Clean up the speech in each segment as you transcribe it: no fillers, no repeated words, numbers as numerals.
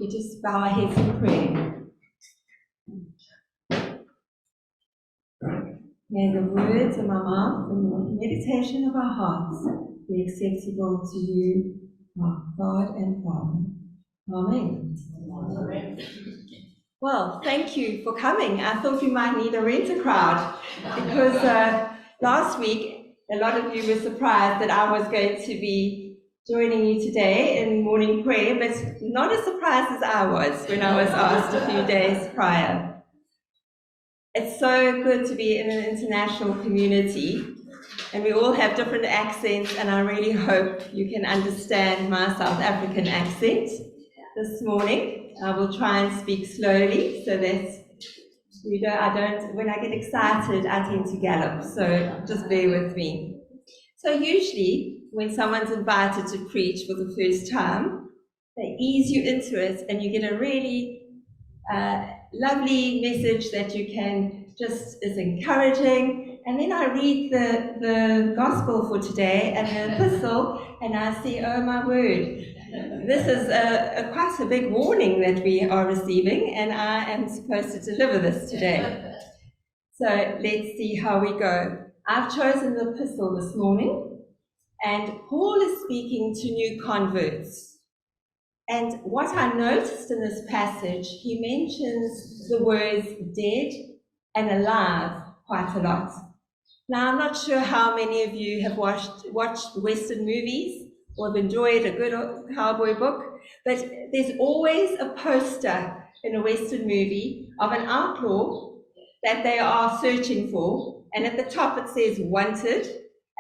We just bow our heads in prayer. May the words of our mouth and the meditation of our hearts be acceptable to you, our God and Father. Amen. Amen. Well, thank you for coming. I thought we might need a rent-a-crowd because last week a lot of you were surprised that I was going to be joining you today in morning prayer, but not as surprised as I was when I was asked a few days prior. It's so good to be in an international community, and we all have different accents, and I really hope you can understand my South African accent this morning. I will try and speak slowly so that when I get excited, I tend to gallop, so just bear with me. So usually, when someone's invited to preach for the first time, they ease you into it, and you get a really lovely message that you can is encouraging. And then I read the gospel for today and the epistle, and I see, oh my word, this is quite a big warning that we are receiving, and I am supposed to deliver this today. So let's see how we go. I've chosen the epistle this morning, and Paul is speaking to new converts. And what I noticed in this passage, he mentions the words dead and alive quite a lot. Now, I'm not sure how many of you have watched Western movies or have enjoyed a good cowboy book, but there's always a poster in a Western movie of an outlaw that they are searching for, and at the top it says wanted,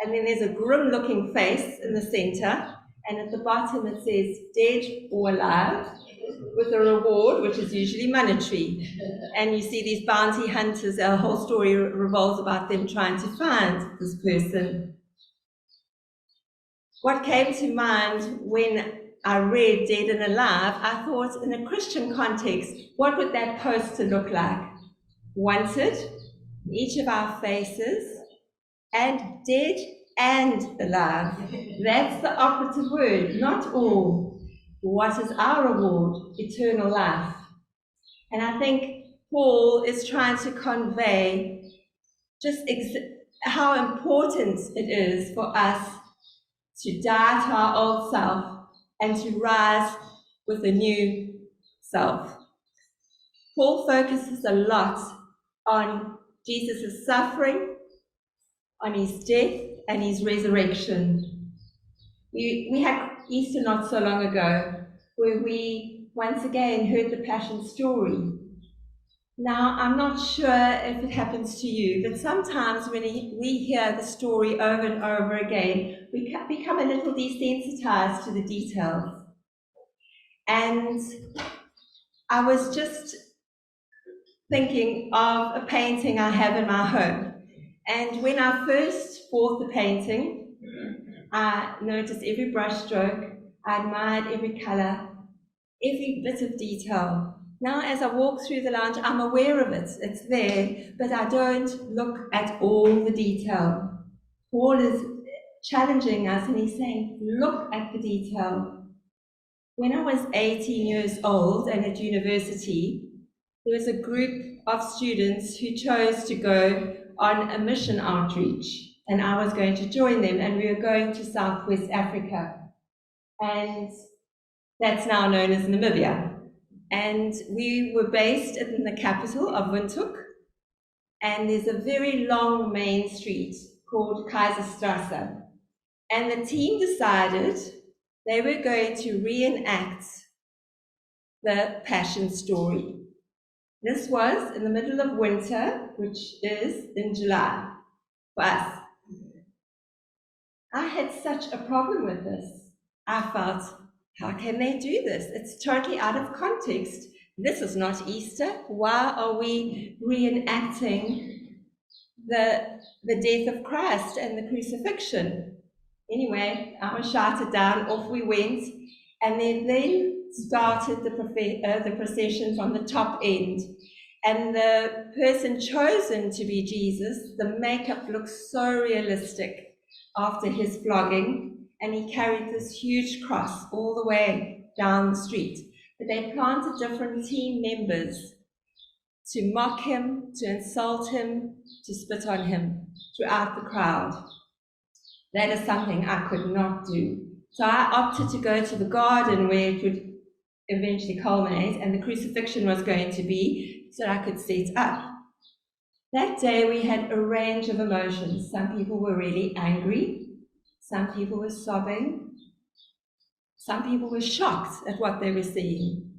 and then there's a grim-looking face in the center, and at the bottom it says dead or alive, with a reward, which is usually monetary. And you see these bounty hunters, our whole story revolves about them trying to find this person. What came to mind when I read Dead and Alive, I thought in a Christian context, what would that poster look like? Wanted, each of our faces, and dead and alive. That's the operative word, not all. What is our reward? Eternal life. And I think Paul is trying to convey just how important it is for us to die to our old self and to rise with a new self. Paul focuses a lot on Jesus' suffering, on his death, and his resurrection. We had Easter not so long ago, where we once again heard the Passion story. Now, I'm not sure if it happens to you, but sometimes when we hear the story over and over again, we become a little desensitized to the details. And I was just thinking of a painting I have in my home. And when I first bought the painting, I noticed every brush stroke, I admired every color, every bit of detail. Now, as I walk through the lounge, I'm aware of it. It's there, but I don't look at all the detail. Paul is challenging us, and he's saying, look at the detail. When I was 18 years old and at university, there was a group of students who chose to go on a mission outreach, and I was going to join them, and we were going to Southwest Africa, and that's now known as Namibia. And we were based in the capital of Windhoek, and there's a very long main street called Kaiserstrasse. And the team decided they were going to reenact the Passion story. This was in the middle of winter, which is in July for us. I had such a problem with this. I felt, how can they do this? It's totally out of context. This is not Easter. Why are we reenacting the death of Christ and the crucifixion? Anyway, I was shouted down, off we went, and then started the procession from the top end. And the person chosen to be Jesus, the makeup looks so realistic after his flogging, and he carried this huge cross all the way down the street. But they planted different team members to mock him, to insult him, to spit on him throughout the crowd. That is something I could not do. So I opted to go to the garden where it would eventually culminate and the crucifixion was going to be, so I could set up. That day we had a range of emotions. Some people were really angry, some people were sobbing, some people were shocked at what they were seeing.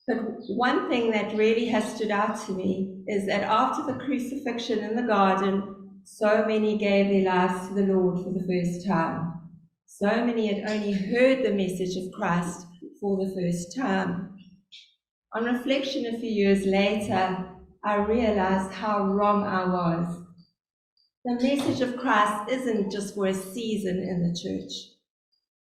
But one thing that really has stood out to me is that after the crucifixion in the garden, so many gave their lives to the Lord for the first time. So many had only heard the message of Christ for the first time. On reflection a few years later, I realized how wrong I was. The message of Christ isn't just for a season in the church.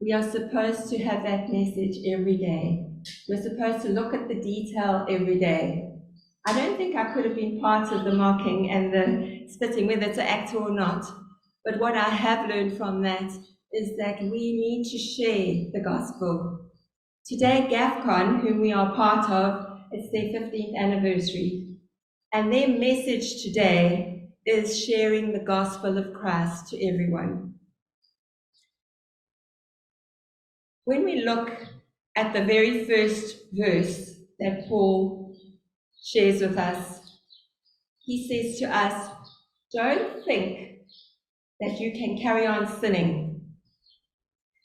We are supposed to have that message every day. We're supposed to look at the detail every day. I don't think I could have been part of the mocking and the spitting, whether to act or not. But what I have learned from that is that we need to share the gospel. Today, GAFCON, whom we are part of, it's their 15th anniversary. And their message today is sharing the gospel of Christ to everyone. When we look at the very first verse that Paul shares with us, he says to us, don't think that you can carry on sinning.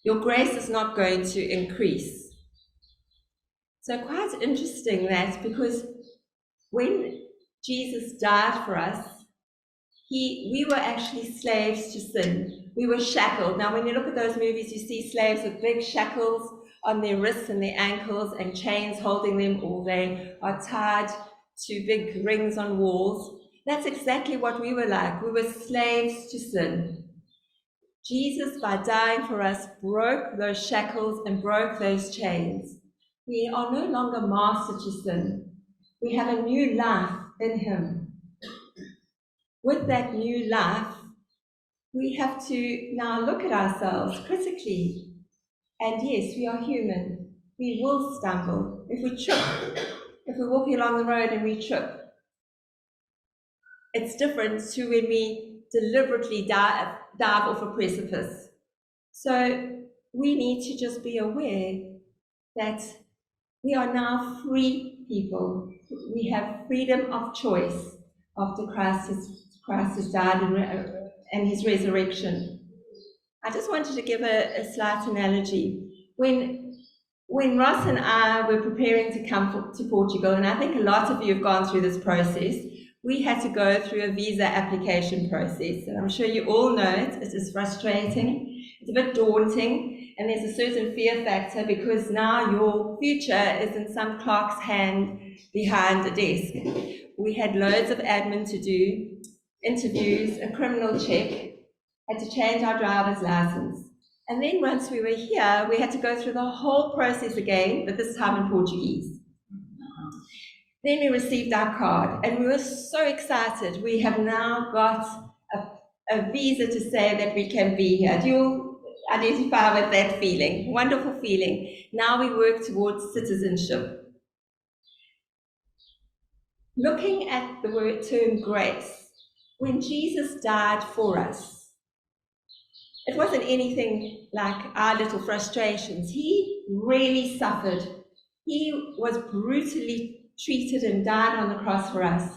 Your grace is not going to increase. So quite interesting that, because when Jesus died for us, we were actually slaves to sin. We were shackled. Now, when you look at those movies, you see slaves with big shackles on their wrists and their ankles and chains holding them, or they are tied to big rings on walls. That's exactly what we were like. We were slaves to sin. Jesus, by dying for us, broke those shackles and broke those chains. We are no longer master to sin. We have a new life in him. With that new life, we have to now look at ourselves critically. And yes, we are human. We will stumble. If we trip, if we're walking along the road and we trip, it's different to when we deliberately dive off a precipice. So we need to just be aware that we are now free people. We have freedom of choice after Christ has died and his resurrection. I just wanted to give a slight analogy. When Ross and I were preparing to come to Portugal, and I think a lot of you have gone through this process, we had to go through a visa application process. And I'm sure you all know it. It is frustrating. It's a bit daunting. And there's a certain fear factor because now your future is in some clerk's hand behind a desk. We had loads of admin to do, interviews, a criminal check, had to change our driver's license. And then once we were here, we had to go through the whole process again, but this time in Portuguese. Then we received our card, and we were so excited. We have now got a visa to say that we can be here. Do you identify with that feeling? Wonderful feeling. Now we work towards citizenship. Looking at the term grace, when Jesus died for us, it wasn't anything like our little frustrations. He really suffered. He was brutally treated and died on the cross for us.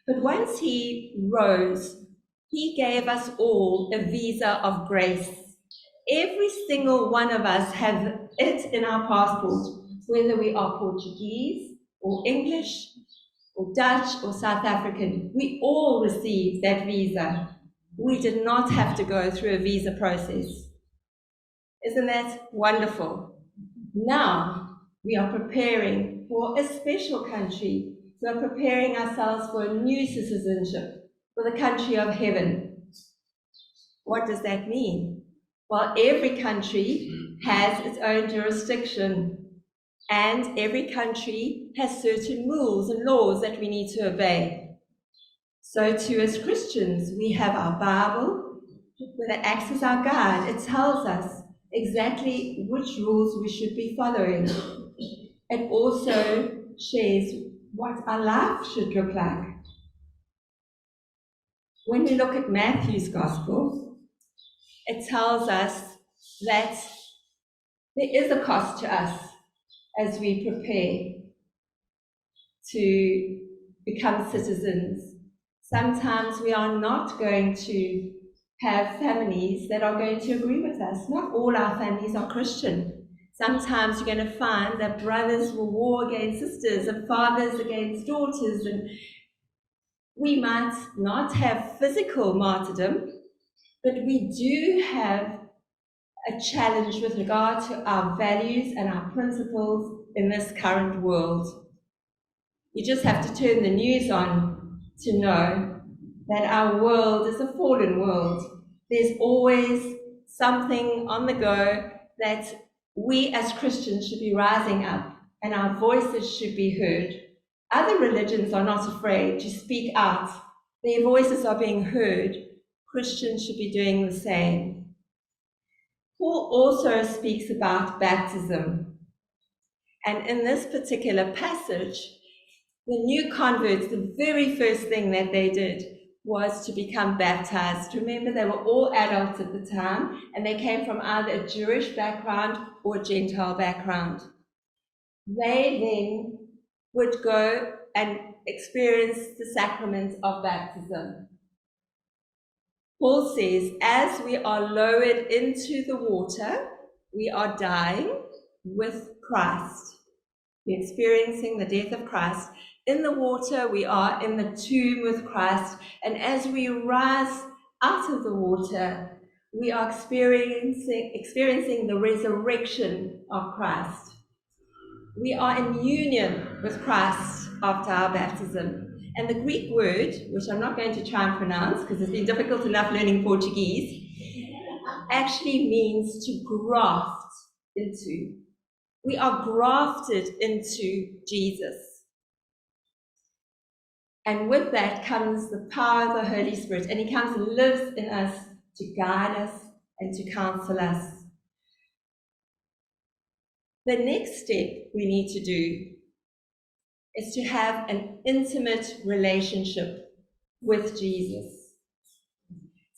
But once he rose, he gave us all a visa of grace. Every single one of us has it in our passport, whether we are Portuguese or English or Dutch or South African. We all received that visa. We did not have to go through a visa process. Isn't that wonderful? Now we are preparing for a special country. We are preparing ourselves for a new citizenship, for the country of heaven. What does that mean? Well, every country has its own jurisdiction, and every country has certain rules and laws that we need to obey. So too, as Christians, we have our Bible that acts as our guide. It tells us exactly which rules we should be following. It also shares what our life should look like. When we look at Matthew's Gospel, it tells us that there is a cost to us as we prepare to become citizens. Sometimes we are not going to have families that are going to agree with us. Not all our families are Christian. Sometimes you're going to find that brothers will war against sisters and fathers against daughters, and we might not have physical martyrdom, but we do have a challenge with regard to our values and our principles in this current world. You just have to turn the news on to know that our world is a fallen world. There's always something on the go that we as Christians should be rising up and our voices should be heard. Other religions are not afraid to speak out. Their voices are being heard. Christians should be doing the same. Paul also speaks about baptism. And in this particular passage, the new converts, the very first thing that they did was to become baptized. Remember, they were all adults at the time, and they came from either a Jewish background or a Gentile background. They then would go and experience the sacrament of baptism. Paul says, as we are lowered into the water, we are dying with Christ. We're experiencing the death of Christ. In the water, we are in the tomb with Christ. And as we rise out of the water, we are experiencing the resurrection of Christ. We are in union with Christ after our baptism. And the Greek word, which I'm not going to try and pronounce because it's been difficult enough learning Portuguese, actually means to graft into. We are grafted into Jesus. And with that comes the power of the Holy Spirit. And he comes and lives in us to guide us and to counsel us. The next step we need to do is to have an intimate relationship with Jesus.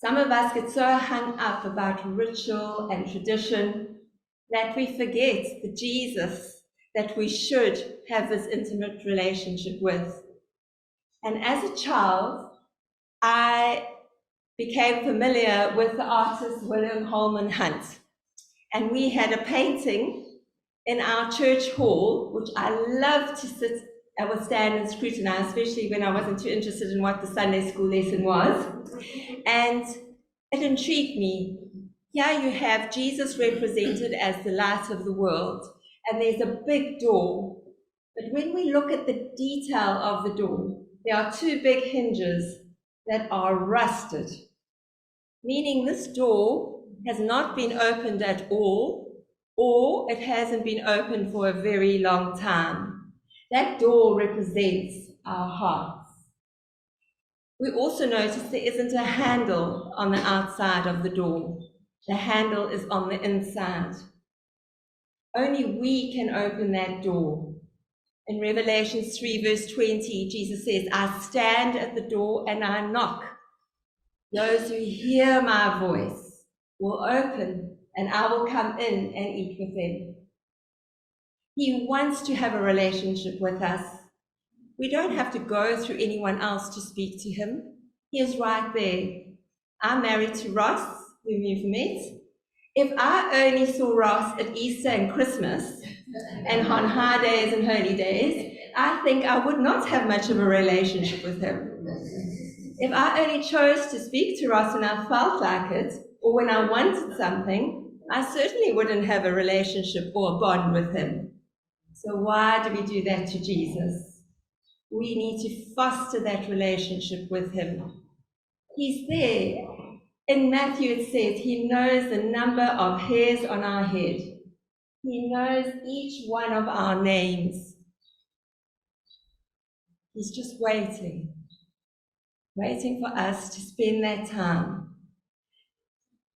Some of us get so hung up about ritual and tradition that we forget the Jesus that we should have this intimate relationship with. And as a child, I became familiar with the artist William Holman Hunt. And we had a painting in our church hall, which I loved to sit, I would stand and scrutinize, especially when I wasn't too interested in what the Sunday school lesson was. And it intrigued me. Here you have Jesus represented as the light of the world, and there's a big door. But when we look at the detail of the door, there are two big hinges that are rusted, meaning this door has not been opened at all, or it hasn't been opened for a very long time. That door represents our hearts. We also notice there isn't a handle on the outside of the door. The handle is on the inside. Only we can open that door. In Revelation 3 verse 20, Jesus says, I stand at the door and I knock. Those who hear my voice will open and I will come in and eat with them. He wants to have a relationship with us. We don't have to go through anyone else to speak to him. He is right there. I'm married to Ross, whom you've met. If I only saw Ross at Easter and Christmas and on high days and holy days, I think I would not have much of a relationship with him. If I only chose to speak to Ross when I felt like it, or when I wanted something, I certainly wouldn't have a relationship or a bond with him. So why do we do that to Jesus? We need to foster that relationship with him. He's there. In Matthew it says he knows the number of hairs on our head. He knows each one of our names. He's just waiting for us to spend that time.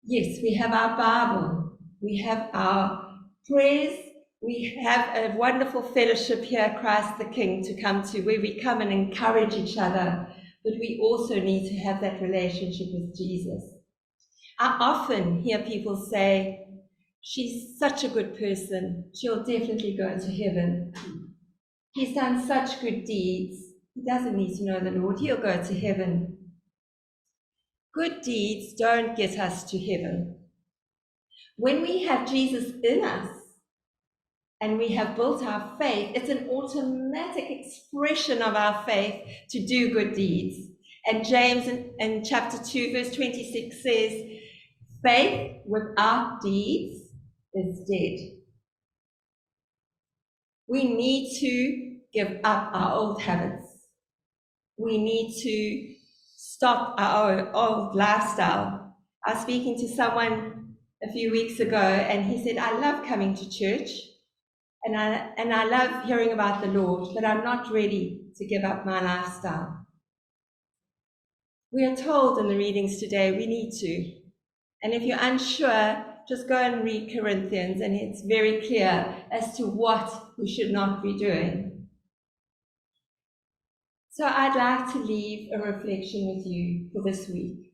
Yes, we have our Bible, we have our prayers, We have a wonderful fellowship here at Christ the King to come to, where we come and encourage each other, but we also need to have that relationship with Jesus. I often hear people say, she's such a good person, she'll definitely go to heaven. He's done such good deeds, he doesn't need to know the Lord, he'll go to heaven. Good deeds don't get us to heaven. When we have Jesus in us and we have built our faith, it's an automatic expression of our faith to do good deeds. And James in chapter 2, verse 26 says, faith without deeds is dead. We need to give up our old habits. We need to stop our old lifestyle. I was speaking to someone a few weeks ago, and he said, I love coming to church, and I love hearing about the Lord, but I'm not ready to give up my lifestyle. We are told in the readings today we need to. And if you're unsure, just go and read Corinthians, and it's very clear as to what we should not be doing. So I'd like to leave a reflection with you for this week.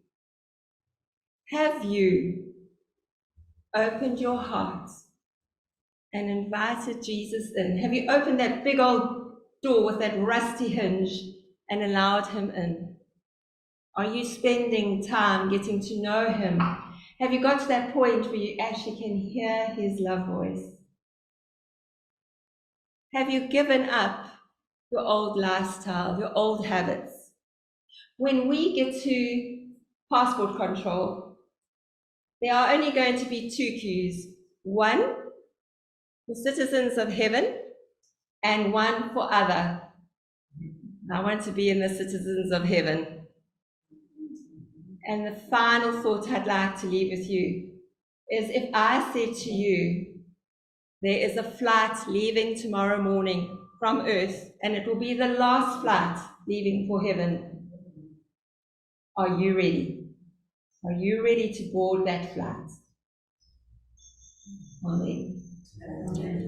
Have you opened your heart and invited Jesus in? Have you opened that big old door with that rusty hinge and allowed him in? Are you spending time getting to know him? Have you got to that point where you actually can hear his love voice? Have you given up your old lifestyle, your old habits? When we get to passport control, there are only going to be two queues. One for citizens of heaven and one for other. I want to be in the citizens of heaven. And the final thought I'd like to leave with you is, if I said to you, there is a flight leaving tomorrow morning from Earth, and it will be the last flight leaving for heaven, are you ready? Are you ready to board that flight? Amen. Amen.